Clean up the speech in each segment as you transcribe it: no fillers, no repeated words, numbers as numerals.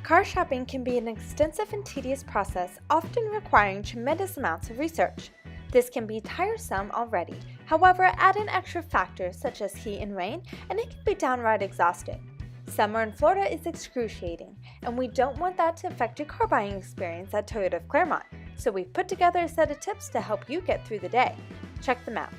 Car shopping can be an extensive and tedious process, often requiring tremendous amounts of research. This can be tiresome already. However, add in extra factors such as heat and rain, and it can be downright exhausting. Summer in Florida is excruciating, and we don't want that to affect your car buying experience at Toyota of Clermont, so we've put together a set of tips to help you get through the day. Check them out.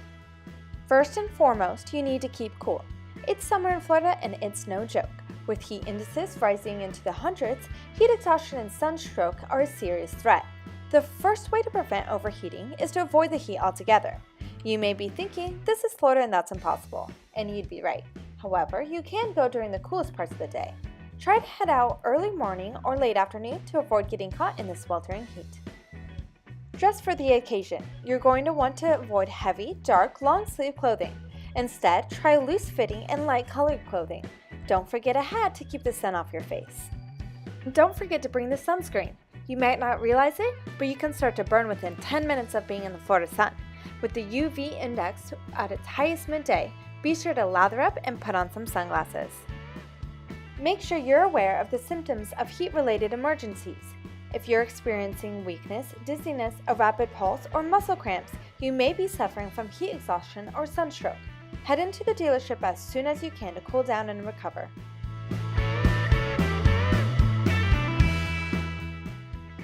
First and foremost, you need to keep cool. It's summer in Florida and it's no joke. With heat indices rising into the hundreds, heat exhaustion and sunstroke are a serious threat. The first way to prevent overheating is to avoid the heat altogether. You may be thinking, this is Florida and that's impossible, and you'd be right. However, you can go during the coolest parts of the day. Try to head out early morning or late afternoon to avoid getting caught in the sweltering heat. Dress for the occasion. You're going to want to avoid heavy, dark, long-sleeve clothing. Instead, try loose-fitting and light-colored clothing. Don't forget a hat to keep the sun off your face. Don't forget to bring the sunscreen. You might not realize it, but you can start to burn within 10 minutes of being in the Florida sun. With the UV index at its highest midday, be sure to lather up and put on some sunglasses. Make sure you're aware of the symptoms of heat-related emergencies. If you're experiencing weakness, dizziness, a rapid pulse, or muscle cramps, you may be suffering from heat exhaustion or sunstroke. Head into the dealership as soon as you can to cool down and recover.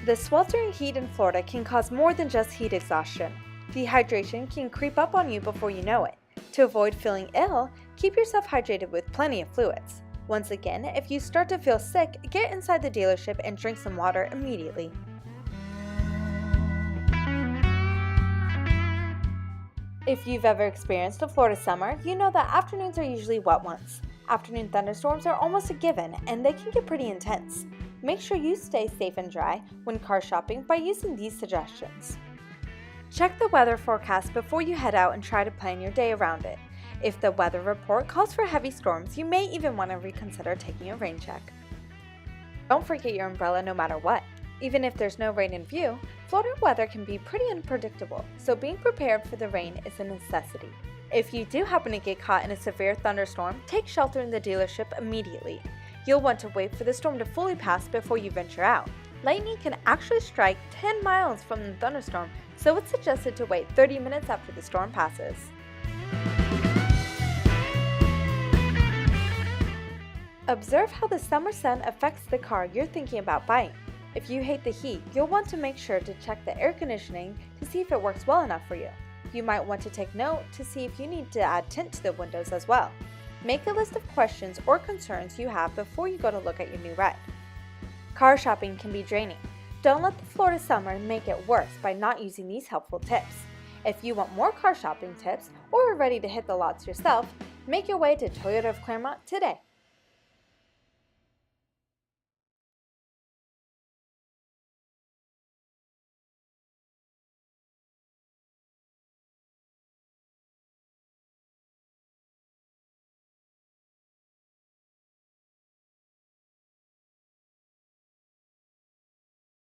The sweltering heat in Florida can cause more than just heat exhaustion. Dehydration can creep up on you before you know it. To avoid feeling ill, keep yourself hydrated with plenty of fluids. Once again, if you start to feel sick, get inside the dealership and drink some water immediately. If you've ever experienced a Florida summer, you know that afternoons are usually wet ones. Afternoon thunderstorms are almost a given, and they can get pretty intense. Make sure you stay safe and dry when car shopping by using these suggestions. Check the weather forecast before you head out and try to plan your day around it. If the weather report calls for heavy storms, you may even want to reconsider taking a rain check. Don't forget your umbrella no matter what. Even if there's no rain in view, Florida weather can be pretty unpredictable, so being prepared for the rain is a necessity. If you do happen to get caught in a severe thunderstorm, take shelter in the dealership immediately. You'll want to wait for the storm to fully pass before you venture out. Lightning can actually strike 10 miles from the thunderstorm, so it's suggested to wait 30 minutes after the storm passes. Observe how the summer sun affects the car you're thinking about buying. If you hate the heat, you'll want to make sure to check the air conditioning to see if it works well enough for you. You might want to take note to see if you need to add tint to the windows as well. Make a list of questions or concerns you have before you go to look at your new ride. Car shopping can be draining. Don't let the Florida summer make it worse by not using these helpful tips. If you want more car shopping tips or are ready to hit the lots yourself, make your way to Toyota of Clermont today.